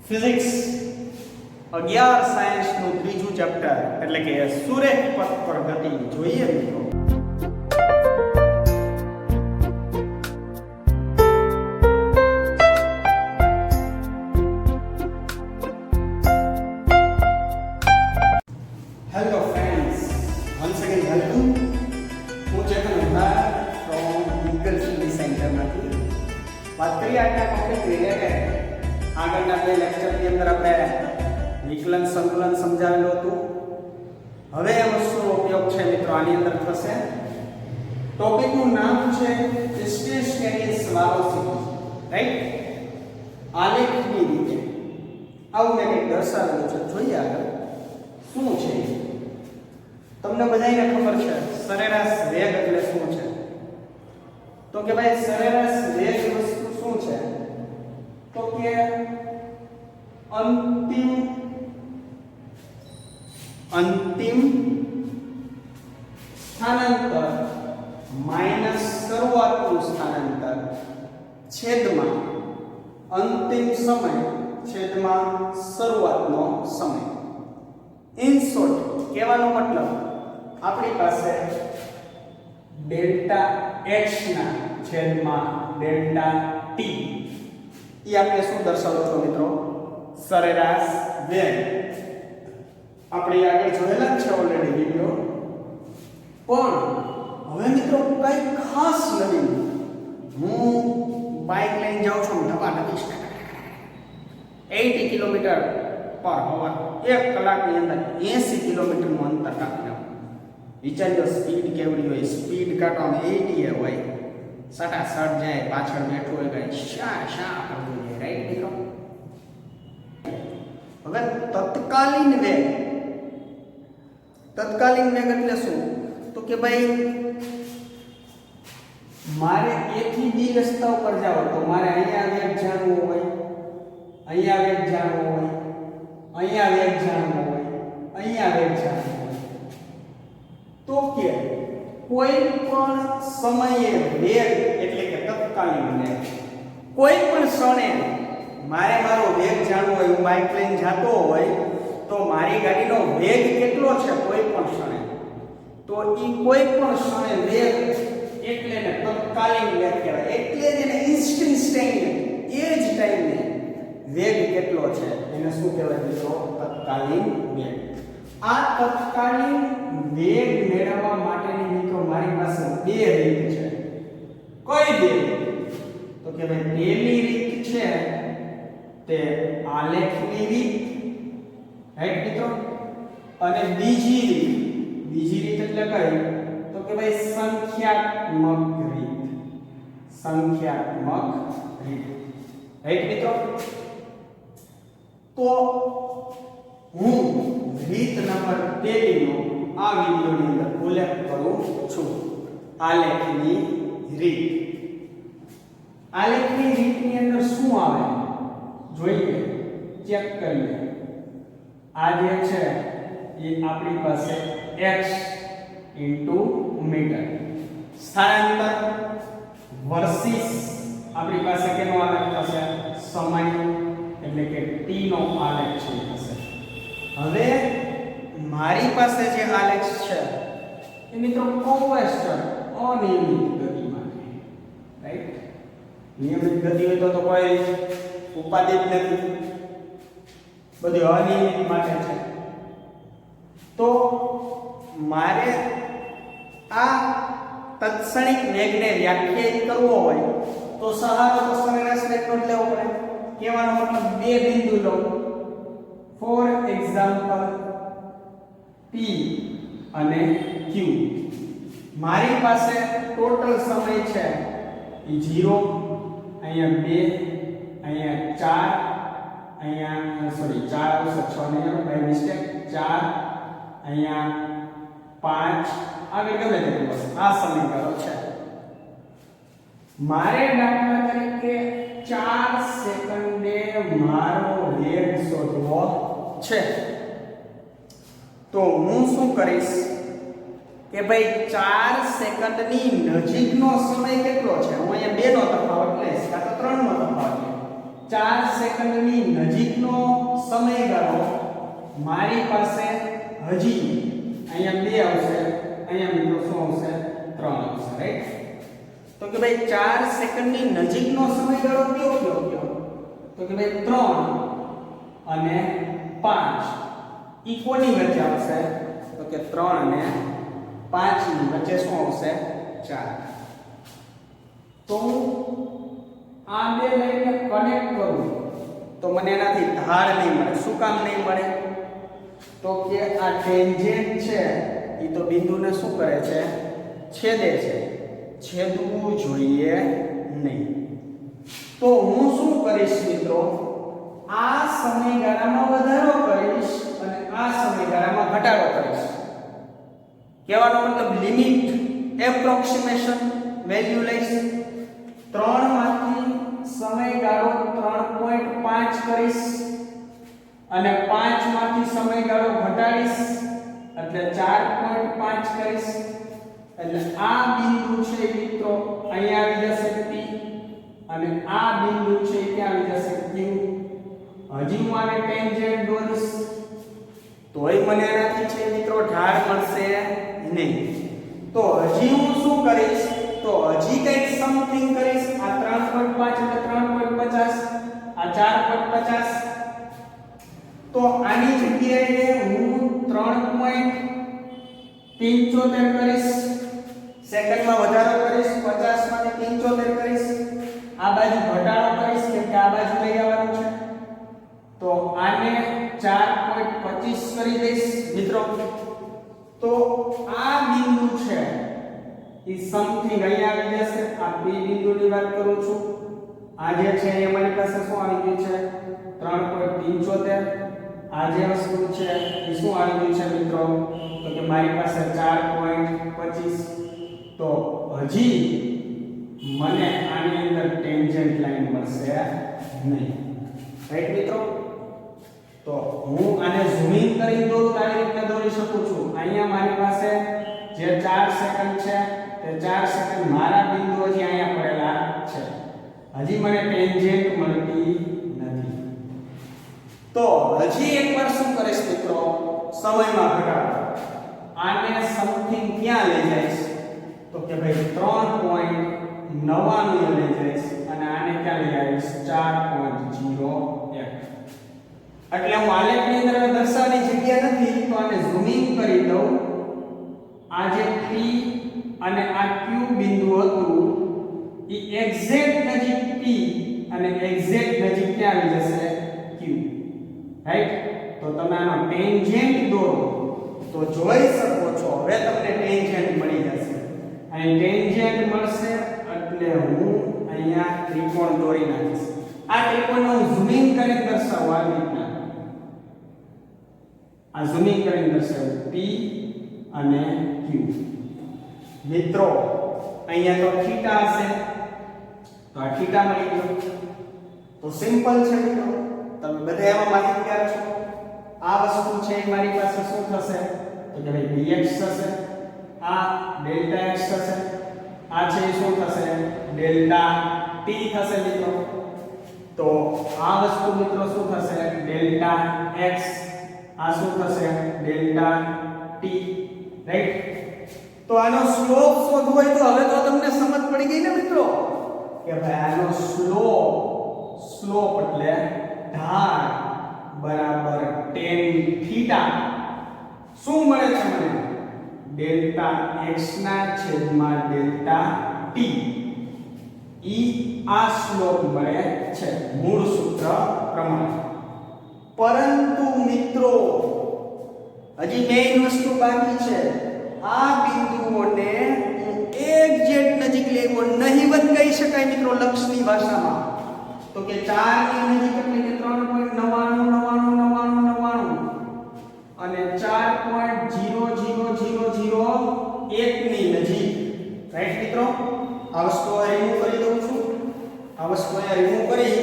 Physics 11 સાયન્સનું ત્રીજું chapter એટલે કે સુરેખ પથ પર ગતિ જોઈએ મિત્રો. Hello friends, once again welcome. હું ચેતન ઉધાર ફ્રોમ ઈગલ સ્ટડી સેન્ટરમાંથી વાત કરીએ આજના ટોપિક રિલેટેડ. આગળના બે લેક્ચરની અંદર આપણે વિકલન સંકલન સમજાવેલું હતું. હવે આ વસ્તુનો ઉપયોગ છે મિત્રો આની અંદર થશે. ટોપિકનું નામ છે ઇન્સ્ટેન્ટેનિયસ વેલોસિટી, રાઈટ? આલેખની રીતે આવું મેં કંઈક દર્શાવેલું છે. જોઈએ આગળ શું છે. તમને બધાને ખબર છે સરેરાશ વેગ એટલે શું છે? તો કે ભાઈ સરેરાશ વેગ વસ્તુ શું છે? તો કે અંતિમ સ્થાનાંતર માઈનસ શરૂઆતનું સ્થાનાંતર છેદમાં અંતિમ સમય છેદમાં શરૂઆતનો સમય. ઇન શોર્ટ કહેવાનો મતલબ આપણી પાસે ડેલ્ટા x ના છેદમાં ડેલ્ટા t એ આપણે શું દર્શાવો છો મિત્રો? સરેરાશ વેગ. આપણે આગળ જોયેલા જ છે ઓલરેડી વિડિયો. પણ હવે મિત્રો કઈ ખાસ નથી. હું બાઇક લઈને જાઉં છું ધપાધપી 80 કિલોમીટર પર અવર 1 કલાકની અંદર 80 કિલોમીટરનું અંતર કાપી નાખું. વિચારજો સ્પીડ કેવડી હોય. સ્પીડ કાઢવામાં 80 હોય, સટાસટ જાય, પાછળ બેઠું હોય કઈ શા કરવું જોઈએ, રાઈટ મિત્રો? હવે તત્કાલીન વેગ એટલે શું? તો કે ભાઈ મારે A થી B રસ્તા ઉપર જાવ તો મારે અહીંયા વેગ જાણવો હોય, અહીંયા વેગ જાણવો હોય, અહીંયા વેગ જાણવો હોય, અહીંયા વેગ જાણવો હોય. તો કે કોઈ પણ સમયે વેગ એટલે કે તત્કાલીન વેગ, કોઈ પણ ક્ષણે મારે મારો વેગ જાણવો હોય, હું બાઇક લઈને જતો હોય તો મારી ગાડીનો વેગ કેટલો છે કોઈ પણ ક્ષણે, તો ઈ કોઈ પણ ક્ષણે વેગ એટલે ને તત્કાલીન વેગ કહેવાય. એટલે જ એને ઇન્સ્ટન્ટેનિયસ એ જ ટાઈમે વેગ કેટલો છે એને શું કહેવાય મિત્રો? તત્કાલીન વેગ. આ તત્કાલીન વેગ મેળવવા માટેની મિત્રો મારી પાસે બે રીત છે. કઈ બે? તો કે ભાઈ પહેલી રીત છે તે આલેખની રીત, રાઈટ મિત્રો? અને બીજી રીત એટલે કઈ? તો કે ભાઈ સંખ્યાત્મક રીત, રાઈટ મિત્રો? તો હું રીત નંબર 2 નો આ વિડિયોની અંદર ઉલ્લેખ કરું છું. આલેખની રીત. આલેખની રીતની અંદર શું આવે જોઈએ, ચેક કરીએ. આ જે છે એ આપણી પાસે x મીટર સ્થાનાંતર વર્સિસ આપણી પાસે કેનો આલેખ થશે? સમય એટલે કે t નો આલેખ છે થશે. હવે મારી પાસે જે આલેખ છે એ મિત્રો કોન્સ્ટન્ટ અનિયમિત ગતિ માટે, રાઈટ? નિયમિત ગતિ હોય તો કોઈ ઉપાધિ જ નથી, બધી અનિયમિત માટે છે. તો મારે આ તત્ક્ષણિક વેગને વ્યાખ્યાયિત કરવો હોય તો સહારો તો સરેરાશ વેગનો જ લેવો પડે. કહેવાનો મતલબ બે બિંદુ લો, ફોર એક્ઝામ્પલ P અને Q. મારી પાસે ટોટલ સમય છે એ 0, અહીંયા 2, અહીંયા 4, અહીંયા સોરી 4 આવશે 6 નહીં બાય મિસ્ટેક 4, અહીંયા 5, આગળ ગમે તે બસ આ સમીકરણ છે. મારે દાખલા તરીકે 4 સેકન્ડે મારો વેગ શોધવો છે. તો હું શું કરીશ કે ભાઈ 4 સેકન્ડની નજીકનો સમય કેટલો છે? હું અહીંયા 2 નો તફાવત લઈશ કાં તો 3 નો તફાવત લઈશ. 4 સેકન્ડની નજીકનો સમયગાળો મારી પાસે હજી અહીંયા 2 આવશે, અહીંયા મિત્રો શું આવશે 3 આવશે, રાઈટ? તો કે ભાઈ 4 સેકન્ડની નજીકનો સમયગાળો કયો? તો કે ભાઈ 3 અને 5 ઈ કોની વચ્ચે આવશે? તો કે 3 અને 5 ની વચ્ચે શું આવશે? 4. તો હું આ બે લાઈનને કનેક્ટ કરું તો મને એનાથી ઢાળ નહીં મળે. શું કામ નહીં મળે? તો કે આ ટેન્જેન્ટ છે એ તો બિંદુને શું કરે છે? છેદે છે. છેદવું જોઈએ નહીં. તો હું શું કરીશ મિત્રો? આ સમયગાળામાં વધારો કરીશ અને આ સમયગાળામાં ઘટાડો કરીશ. કહેવાનો મતલબ લિમિટ એપ્રોક્સિમેશન વેલ્યુ લઈશ. 3 માંથી સમયગાળો 3.5 કરીશ અને 5 માંથી સમયગાળો ઘટાડીશ એટલે 4.5 કરીશ. એટલે આ બિંદુ છે મિત્રો અહીંયા આવી જશે P અને આ બિંદુ છે ત્યાં આવી જશે Q. હજી હું આને ટેન્જેન્ટ દોરીશ તોય મને એનાથી છે મિત્રો ઢાળ મળશે નહીં. તો હજી હું શું કરીશ? તો હજી કંઈક સમથિંગ કરીશ. આ 3.5 એટલે 3.50, આ 4.50. તો આની જગ્યાએ હું 3.75 કરીશ. સેકન્ડમાં વધારો કરીશ. 50 માંથી 75 કરીશ. આ બાજુ ઘટાડો કરીશ કેમ કે આ બાજુ લઈ આવવાનું છે. તો આને 4.25 કરી દઈશ મિત્રો. તો આ બિંદુ છે એ સમથિંગ અહીંયા આવી જશે. આ P બિંદુની વાત કરું છું. આ જે છે એ અમારી પાસે શું આવી ગયું છે? 3.75. આ જે વસ્તુ છે એ શું આવી ગયું છે મિત્રો? તો કે મારી પાસે 4.25. તો હજી મને આની અંદર ટેન્જન્ટ લાઈન મળશે નહીં, રાઈટ મિત્રો? તો હું આને ઝૂમિંગ કરી દોરું તો આવી રીતે દોરી શકું છું. અહીંયા મારી પાસે જે 4 સેકન્ડ છે તે 4 સેકન્ડ મારા બિંદુ હજી અહીંયા પડેલા છે. હજી મને ટેન્જન્ટ મળતી નથી. તો હજી એકવાર શું કરીશ મિત્રો? સમયમાં ઘટાડો. આને સમથિંગ ક્યાં લઈ જઈશ? તો કે ભાઈ 3.99 લઈ જઈશ અને આને ક્યાં લઈ આવીશ? 4.01. એટલે હું આલેખની અંદર દર્શાવવાની જગ્યા નથી તો આને ઝૂમિંગ કરી દઉં. આ જે P અને આ Q બિંદુ હતું એ એક્ઝેક્ટ નજીક P અને એક્ઝેક્ટ નજીક ક્યાં આવી જશે? Q, right? તો તમે આનો ટેન્જેન્ટ દોરો તો જોઈ શકો છો હવે તમને ટેન્જેન્ટ મળી જશે. અહીં ટેન્જેન્ટ મળશે એટલે હું અહીંયા ત્રિકોણ દોરી નાખીશ. આ ત્રિકોણને હું ઝૂમિંગ કરીને દર્શાવું આ રીતના. આ ઝૂમિંગ કરીને દર્શાવું P અને Q. મિત્રો અહીંયા તો થીટા હશે તો આ થીટા મળી ગયો. તો સિમ્પલ છે મિત્રો. તમે બધા એમાં માહિતગાર છો. આ વસ્તુ છે મારી પાસે શું થશે? તો કે ભાઈ dx થશે. આ ડેલ્ટા x થશે. આ છે શું થશે? ડેલ્ટા t થશે મિત્રો. તો આ વસ્તુ મિત્રો શું થશે? Delta x. આ શું થશે? Delta t, right? તો આનો સ્લોપ શોધવો હોય તો હવે તો તમને સમજ પડી ગઈ ને મિત્રો કે ભાઈ આનો સ્લોપ એટલે ઢાળ બરાબર tan થીટા. શું મળે છે મને? ડેલ્ટા x ના છેદમાં ડેલ્ટા t. ઈ આ સ્લોપ મળે છે મૂળ સૂત્ર પ્રમાણે. પરંતુ મિત્રો હજી મેઈન વસ્તુ બાકી છે. આ બિંદુઓને હું એક્ઝેક્ટ નજીક લેવો નહીવત કહી શકાય મિત્રો લક્ષની ભાષામાં. તો કે 4 ની નજીક એટલે કે 3.999999 અને 4.00001 ની નજીક, રાઈટ મિત્રો? આ વસ્તુ રિમૂવ કરી દઉં છું. આ વસ્તુ રિમૂવ કરી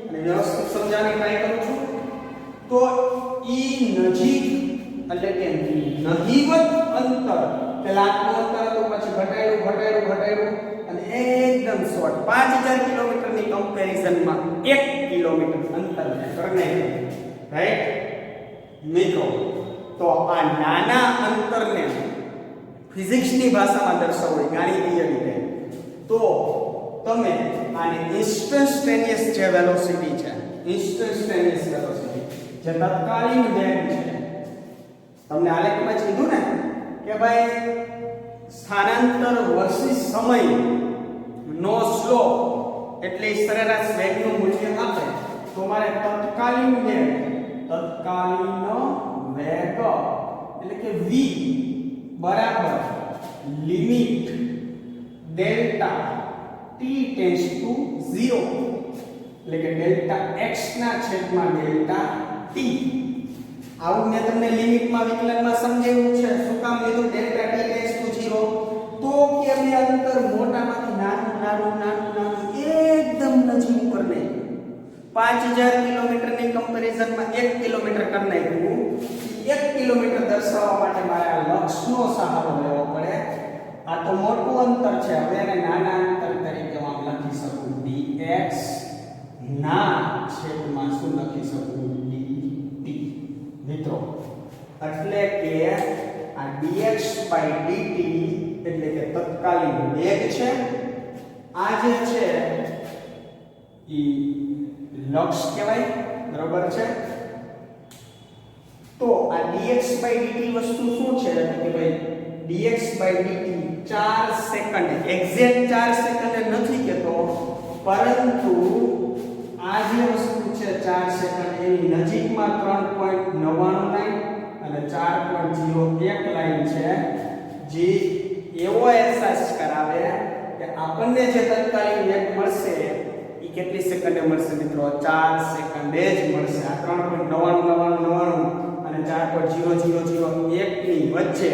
અને વ્યવસ્થિત સમજાવવાની ટ્રાય કરું છું. તો ઈ નજીક એટલે કે નહીવત અંતર પેલા આટલું અંતર હતું પછી ઘટાડ્યું અને એકદમ શોર્ટ 5000 કિલોમીટરની કમ્પેરિઝનમાં 1 કિલોમીટર અંતરને કરને રાઈટ મિત્રો. તો આ નાના અંતરને ફિઝિક્સની ભાષામાં દર્શાવો ગાણિતિક રીતે તો તમે આને ઇન્સ્ટન્ટેનિયસ જે વેલોસિટી છે, ઇન્સ્ટન્ટેનિયસ વેલોસિટી જે તત્કાલીન વેગ છે. તમને આલેખમાં કીધું ને કે ભાઈ સ્થાનાંતર વર્સિસ સમય નો સ્લોપ એટલે સરેરાશ વેગનું મૂલ્ય આપે તો મારે તત્કાલીન વેગ એટલે કે v બરાબર limit delta t tends to 0 એટલે કે ડેલ્ટા x ના છેદમાં ડેલ્ટા t. આવું મેં તમને લિમિટમાં વિકલનમાં સમજાવ્યું છે. શું કામ લીધું? ડેલ્ટા t ટેન્ડ્સ ટુ 0 તો કે બે અંતર મોટામાંથી નાનું એકદમ નજીક પર નહીં. 5000 કિલોમીટરની કમ્પેરિઝનમાં 1 કિલોમીટર કરી નાખ્યું. 1 કિલોમીટર દર્શાવવા માટે મારે આ લક્ષનો સહારો લેવો પડે. આ તો મોટું અંતર છે. હવે એને નાના અંતર તરીકે હું લખી શકું dx ના છેદમાં શું લખી શકું dt મિત્રો. એટલે કે આ dx dt એટલે કે તત્કાલીન વેગ છે. આ જે છે ઈ લક્ષ કહેવાય બરોબર છે. તો આ dx dt વસ્તુ શું છે કે ભાઈ dx dt 4 second exact 4 second નથી કહેતો પરંતુ આ જે વસ્તુ છે 4 સેકન્ડ એની નજીકમાં 3.99 લાઈન અને 4.01 લાઈન છે જે એવો અહેસાસ કરાવે કે આપણને જે તત્કાલીન વેગ મળશે એ કેટલી સેકન્ડે મળશે મિત્રો? 4 સેકન્ડે જ મળશે. આ 3.9999 અને 4.0001 ની વચ્ચે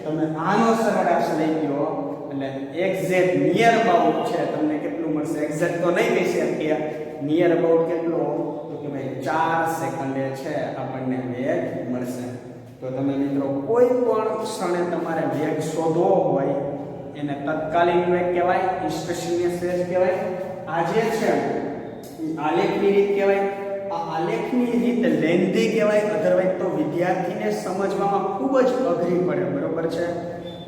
તમે આનો સરેરાશ લઈ લો એટલે એક્ઝેક્ટ નિયર અબાઉટ છે તમને કેટલું મળશે? એક્ઝેક્ટ તો નહીં કહી શકીએ, નિયર અબાઉટ કેટલો તો કે ભાઈ 4 સેકન્ડે છે આપણને વેગ મળશે. તો તમે મિત્રો કોઈ પણ ક્ષણે તમારે વેગ શોધવો હોય એને તત્કાલીન વેગ કહેવાય, ઇન્સ્ટન્ટેનિયસ વેગ કહેવાય. આ જે છે એ આલેખની રીત કહેવાય. આ આલેખની રીત લેન્ધી કહેવાય, અધરવાઇઝ તો વિદ્યાર્થીને સમજવામાં ખૂબ જ અઘરી પડે બરોબર છે.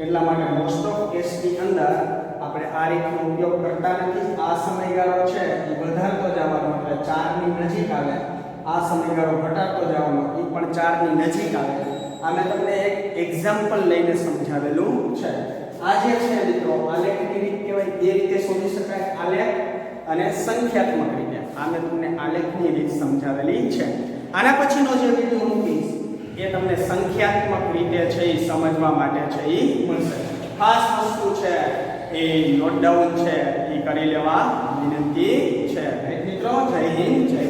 એટલા માટે મોસ્ટ ઓફ કેસની અંદર આપણે આ રીતનો ઉપયોગ કરતા નથી. આ સમયગાળો છે એ વધારતો જવાનો એટલે 4 ની નજીક આવે, આ સમયગાળો ઘટાડતો જવાનો એ પણ 4 ની નજીક આવે. આને તમને એક એક્ઝામ્પલ લઈને સમજાવેલું છે. આ જે છે મિત્રો આલેખની રીત કહેવાય. બે રીતે શોધી શકાય, આલેખ અને સંખ્યાત્મક રીતે. આ મેં તમને આલેખની રીત સમજાવેલી છે. આના પછીનો જે વિડિયો મૂકીશ એ તમને સંખ્યાત્મક રીતે છે એ સમજવા માટે છે એ મળશે. ખાસ વસ્તુ છે એ નોટ ડાઉન છે એ કરી લેવા વિનંતી છે. મિત્રો જય હિન્દ જય